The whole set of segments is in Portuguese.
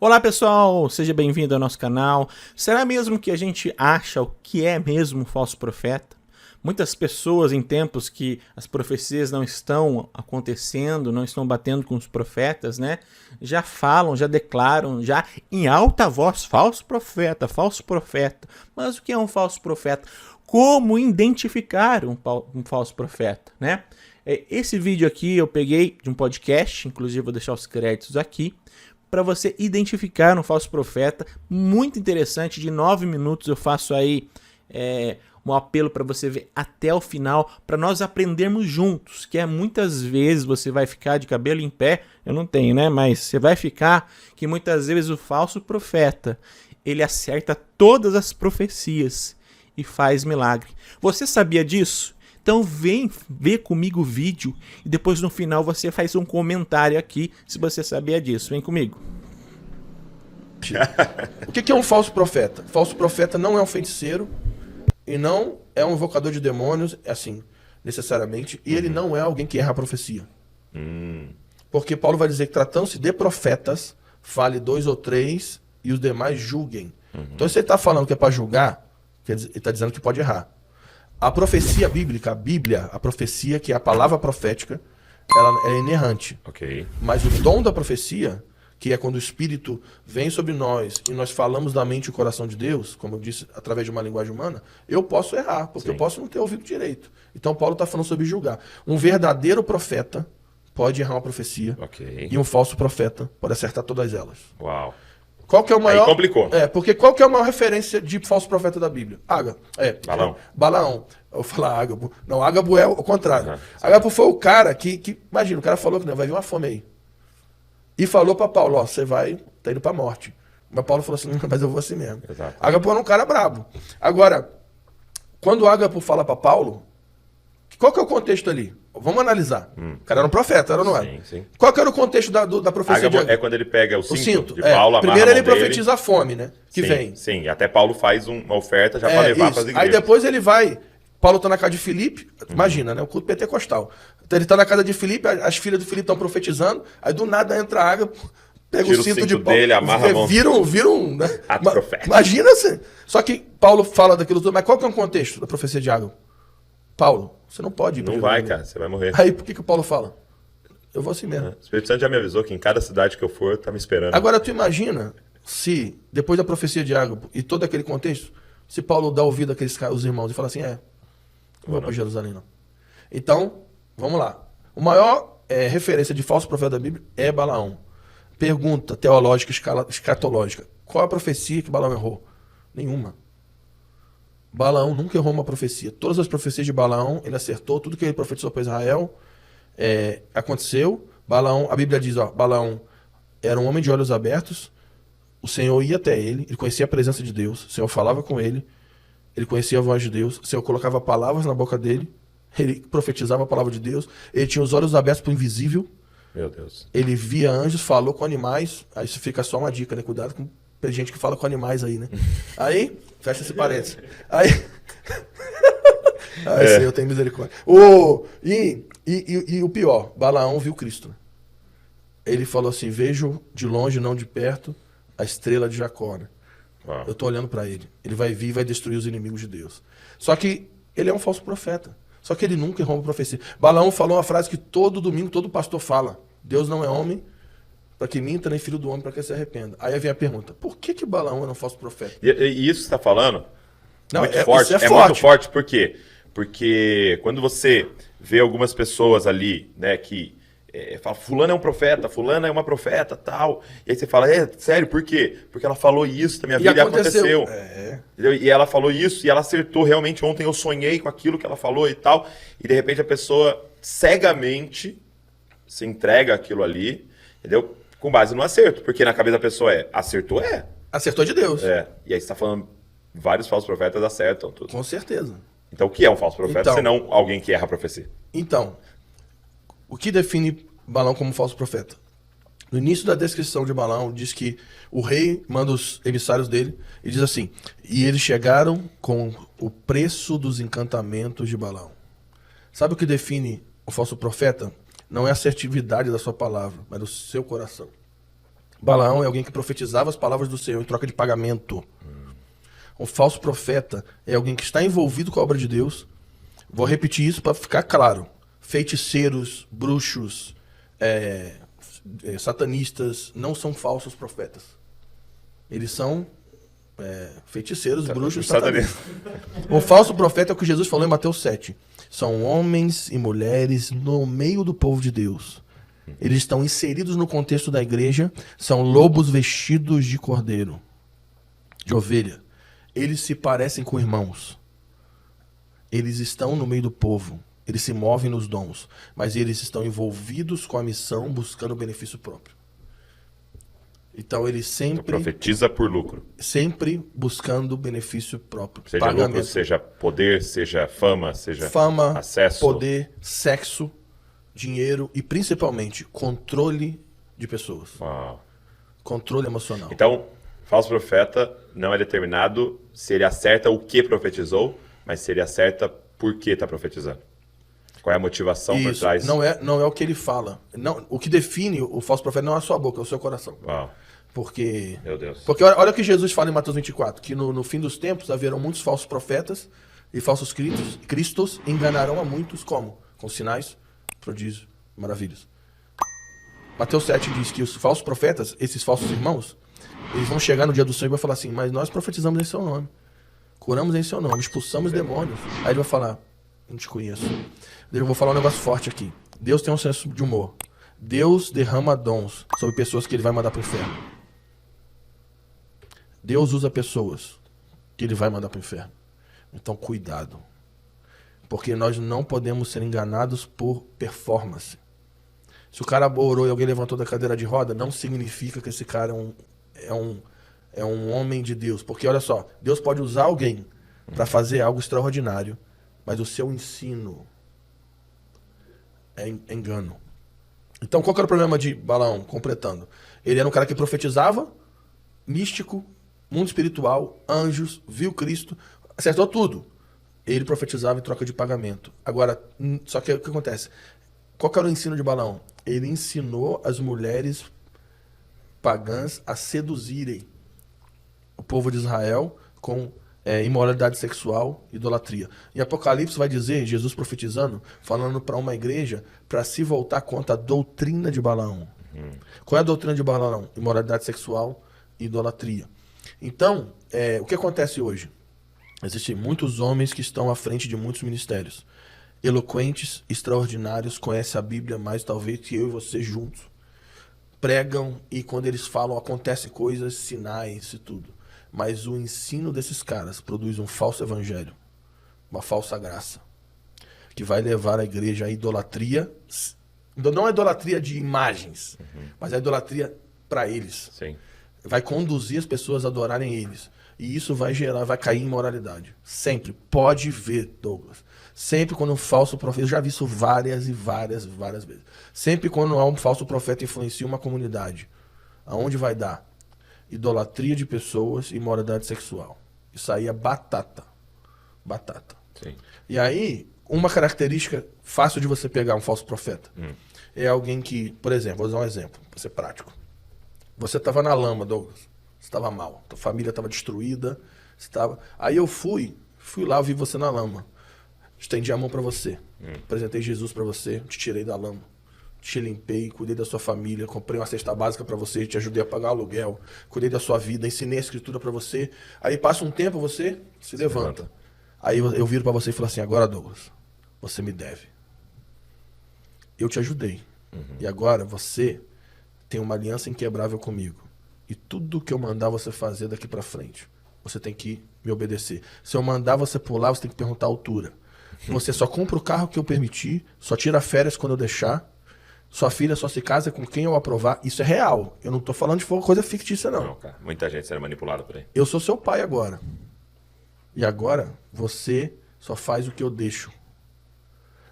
Olá pessoal, seja bem-vindo ao nosso canal. Será mesmo que a gente acha o que é mesmo um falso profeta? Muitas pessoas em tempos que as profecias não estão acontecendo, não estão batendo com os profetas, né? Já falam, já declaram, já em alta voz, falso profeta, falso profeta. Mas o que é um falso profeta? Como identificar um falso profeta, né? Esse vídeo aqui eu peguei de um podcast, inclusive vou deixar os créditos aqui, para você identificar um falso profeta, muito interessante, de 9 minutos eu faço aí um apelo para você ver até o final, para nós aprendermos juntos, que muitas vezes você vai ficar de cabelo em pé, eu não tenho, né, mas você vai ficar, que muitas vezes o falso profeta, ele acerta todas as profecias e faz milagre. Você sabia disso? Então vem ver comigo o vídeo e depois no final você faz um comentário aqui se você sabia disso. Vem comigo. O que é um falso profeta? Falso profeta não é um feiticeiro e não é um invocador de demônios, assim, necessariamente, e ele não é alguém que erra a profecia. Porque Paulo vai dizer que tratando-se de profetas, fale 2 ou 3 e os demais julguem. Então se ele está falando que é para julgar, ele está dizendo que pode errar. A profecia bíblica, a Bíblia, a profecia, que é a palavra profética, ela é inerrante. Ok. Mas o dom da profecia, que é quando o Espírito vem sobre nós e nós falamos da mente e o coração de Deus, como eu disse, através de uma linguagem humana, eu posso errar, porque eu posso não ter ouvido direito. Então Paulo está falando sobre julgar. Um verdadeiro profeta pode errar uma profecia. Ok. E um falso profeta pode acertar todas elas. Uau. Qual que é o maior... Aí complicou. Porque qual que é a maior referência de falso profeta da Bíblia? Balaão. Balaão. Eu vou falar Ágabo. Não, Ágabo é o contrário. Uhum. Ágabo foi o cara que... Imagina, o cara falou que não, vai vir uma fome aí. E falou para Paulo, ó, você tá indo pra morte. Mas Paulo falou assim, mas eu vou assim mesmo. Exato. Ágabo era um cara brabo. Agora, quando Ágabo fala para Paulo, qual que é o contexto ali? Vamos analisar. O cara era um profeta, era ou não era? Sim, sim. Qual que era o contexto da profecia de Ágabo Ágabo? é quando ele pega o cinto de É. Paulo, amarra Primeiro a mão ele profetiza dele. a fome, né? Que Sim, vem. Sim, até Paulo faz uma oferta já para levar para as igrejas. Aí depois ele vai. Paulo tá na casa de Filipe, imagina, né? O culto pentecostal. Então ele tá na casa de Filipe, as filhas do Filipe estão profetizando, aí do nada entra a água, pega Tira o cinto de Paulo. dele, amarra a mão. Viram, né? Ato profético. Imagina assim. Só que Paulo fala daquilo tudo, mas qual que é o contexto da profecia de Ágabo? Paulo, você não pode ir pra Não vai, Jerusalém. cara, você vai morrer. Aí por que o Paulo fala? Eu vou assim mesmo. O Espírito Santo já me avisou que em cada cidade que eu for, tá me esperando. Agora tu imagina se, depois da profecia de Ágabo e todo aquele contexto, se Paulo dá ouvido àqueles caras, os irmãos, e fala assim, não vou para Jerusalém não. Então, vamos lá. O maior referência de falso profeta da Bíblia é Balaão. Pergunta teológica, escatológica. Qual a profecia que Balaão errou? Nenhuma. Balaão nunca errou uma profecia. Todas as profecias de Balaão, ele acertou. Tudo que ele profetizou para Israel aconteceu. Balaão, a Bíblia diz, Balaão era um homem de olhos abertos. O Senhor ia até ele conhecia a presença de Deus. O Senhor falava com ele conhecia a voz de Deus. O Senhor colocava palavras na boca dele. Ele profetizava a palavra de Deus. Ele tinha os olhos abertos para o invisível. Meu Deus. Ele via anjos, falou com animais. Aí isso fica só uma dica, né? Cuidado com gente que fala com animais aí, né? Aí, fecha esse parênteses. Aí... Senhor tem misericórdia. E o pior, Balaão viu Cristo. Ele falou assim, vejo de longe, não de perto, a estrela de Jacó. Né? Eu tô olhando para ele. Ele vai vir e vai destruir os inimigos de Deus. Só que ele é um falso profeta. Só que ele nunca errou uma profecia. Balaão falou uma frase que todo domingo todo pastor fala. Deus não é homem para que minta, nem filho do homem para que se arrependa. Aí vem a pergunta, por que Balaão era um falso profeta? E isso que você está falando Não, muito isso forte. é É forte. muito forte, por quê? Porque quando você vê algumas pessoas ali, né, que fala, fulano é um profeta, fulana é uma profeta, tal. E aí você fala, sério, por quê? Porque ela falou isso na minha vida e aconteceu. E ela falou isso e ela acertou realmente. Ontem eu sonhei com aquilo que ela falou e tal. E de repente a pessoa cegamente se entrega aquilo ali, entendeu? Com base no acerto. Porque na cabeça da pessoa acertou. Acertou de Deus. E aí você está falando, vários falsos profetas acertam tudo. Com certeza. Então o que é um falso profeta, Então, senão alguém que erra a profecia? Então, o que define Balaão como falso profeta? No início da descrição de Balaão, diz que o rei manda os emissários dele e diz assim, e eles chegaram com o preço dos encantamentos de Balaão. Sabe o que define o falso profeta? Não é a assertividade da sua palavra, mas o seu coração. Balaão é alguém que profetizava as palavras do Senhor em troca de pagamento. Um falso profeta é alguém que está envolvido com a obra de Deus. Vou repetir isso para ficar claro. Feiticeiros, bruxos, satanistas não são falsos profetas. Eles são feiticeiros, bruxos, satanistas. O falso profeta é o que Jesus falou em Mateus 7. São homens e mulheres no meio do povo de Deus. Eles estão inseridos no contexto da igreja, são lobos vestidos de cordeiro, de ovelha. Eles se parecem com irmãos. Eles estão no meio do povo. Eles se movem nos dons. Mas eles estão envolvidos com a missão, buscando benefício próprio. Então eles sempre... Profetiza por lucro. Sempre buscando benefício próprio. Seja lucro, seja poder, seja fama, seja acesso. Poder, sexo, dinheiro e principalmente controle de pessoas. Uau. Controle emocional. Então, falso profeta não é determinado se ele acerta o que profetizou, mas se ele acerta por que está profetizando. Qual é a motivação por trás? Não é o que ele fala. Não, o que define o falso profeta não é a sua boca, é o seu coração. Uau. Porque, meu Deus. Porque olha o que Jesus fala em Mateus 24, que no fim dos tempos haverão muitos falsos profetas e falsos cristos enganarão a muitos como? Com sinais, prodígios, maravilhas. Mateus 7 diz que os falsos profetas, esses falsos irmãos, eles vão chegar no dia do Senhor e vão falar assim, mas nós profetizamos em seu nome, curamos em seu nome, expulsamos demônios. Aí ele vai falar, não te conheço. Eu vou falar um negócio forte aqui. Deus tem um senso de humor. Deus derrama dons sobre pessoas que ele vai mandar para o inferno. Deus usa pessoas que ele vai mandar para o inferno. Então, cuidado. Porque nós não podemos ser enganados por performance. Se o cara orou e alguém levantou da cadeira de roda, não significa que esse cara é um homem de Deus. Porque, olha só, Deus pode usar alguém para fazer algo extraordinário, mas o seu ensino é engano. Então, qual que era o problema de Balaão? Completando. Ele era um cara que profetizava, místico, mundo espiritual, anjos, viu Cristo, acertou tudo. Ele profetizava em troca de pagamento. Agora, só que o que acontece? Qual que era o ensino de Balaão? Ele ensinou as mulheres pagãs a seduzirem o povo de Israel com imoralidade sexual, idolatria. Em Apocalipse vai dizer, Jesus profetizando, falando para uma igreja para se voltar contra a doutrina de Balaão. Qual é a doutrina de Balaão? Imoralidade sexual e idolatria. Então, o que acontece hoje? Existem muitos homens que estão à frente de muitos ministérios. Eloquentes, extraordinários, conhecem a Bíblia mais talvez que eu e você juntos. Pregam e quando eles falam acontecem coisas, sinais e tudo. Mas o ensino desses caras produz um falso evangelho, uma falsa graça, que vai levar a igreja à idolatria. Não a idolatria de imagens, mas a idolatria para eles. Sim. Vai conduzir as pessoas a adorarem eles. E isso vai cair em imoralidade. Sempre. Pode ver, Douglas. Sempre quando um falso profeta... Eu já vi isso várias e várias vezes. Sempre quando um falso profeta influencia uma comunidade, aonde vai dar? Idolatria de pessoas e imoralidade sexual. Isso aí é batata. Batata. Sim. E aí, uma característica fácil de você pegar um falso profeta é alguém que, por exemplo, vou usar um exemplo, para ser prático. Você estava na lama, Douglas. Você estava mal. Tua família estava destruída. Aí eu fui lá, eu vi você na lama. Estendi a mão para você. Apresentei Jesus para você. Te tirei da lama. Te limpei, cuidei da sua família. Comprei uma cesta básica para você. Te ajudei a pagar aluguel. Cuidei da sua vida. Ensinei a escritura para você. Aí passa um tempo, você se levanta. Aí eu viro para você e falo assim, agora, Douglas, você me deve. Eu te ajudei. E agora você tem uma aliança inquebrável comigo. E tudo que eu mandar você fazer daqui para frente, você tem que me obedecer. Se eu mandar você pular, você tem que perguntar a altura. Você só compra o carro que eu permitir, só tira férias quando eu deixar, sua filha só se casa com quem eu aprovar. Isso é real. Eu não tô falando de coisa fictícia, não. Não, cara. Muita gente sendo manipulada por aí. Eu sou seu pai agora. E agora, você só faz o que eu deixo.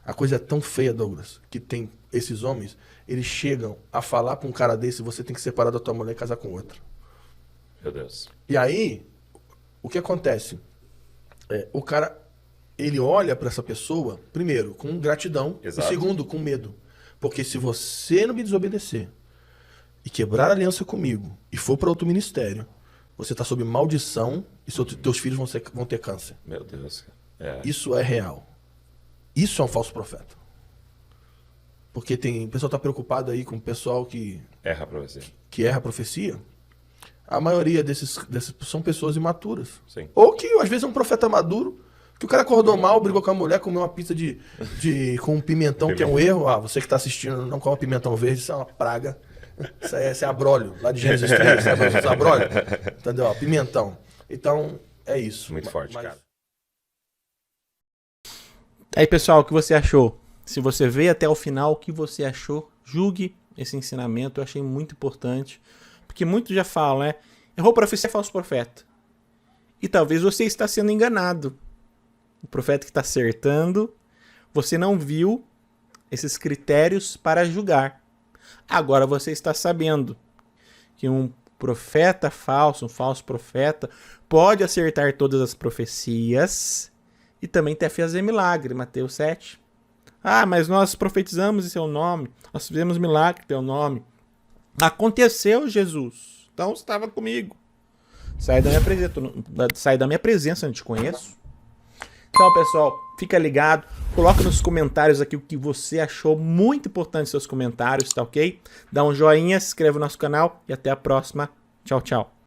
A coisa é tão feia, Douglas, que tem esses homens, eles chegam a falar pra um cara desse, você tem que separar da tua mulher e casar com outra. Meu Deus. E aí, o que acontece? O cara, ele olha pra essa pessoa, primeiro, com gratidão, Exato. E segundo, com medo. Porque se você não me desobedecer, e quebrar a aliança comigo e for para outro ministério, você está sob maldição e teus filhos vão ter câncer. Meu Deus. É. Isso é real. Isso é um falso profeta. Porque o pessoal está preocupado aí com o pessoal que Erra pra você. erra a profecia. A maioria desses são pessoas imaturas. Sim. Ou que às vezes é um profeta maduro, que o cara acordou mal, brigou com a mulher, comeu uma pizza com um pimentão, que é um erro. Ah, você que está assistindo, não come pimentão verde, isso é uma praga. Isso é abrólio, lá de Gênesis 3, sabe os abrólio? Entendeu? Ó, pimentão. Então, é isso. Muito forte, cara. Aí, pessoal, o que você achou? Se você veio até o final, o que você achou? Julgue esse ensinamento, eu achei muito importante. Porque muitos já falam, né? Errou profecia, é falso profeta. E talvez você está sendo enganado. O profeta que está acertando, você não viu esses critérios para julgar. Agora você está sabendo que um profeta falso, um falso profeta, pode acertar todas as profecias e também até fazer milagre, Mateus 7. Ah, mas nós profetizamos em seu nome, nós fizemos milagre em teu nome. Aconteceu, Jesus. Então você estava comigo. Sai da minha presença, eu não te conheço. Então, pessoal, fica ligado. Coloca nos comentários aqui o que você achou. Muito importante seus comentários, tá ok? Dá um joinha, se inscreve no nosso canal e até a próxima. Tchau, tchau.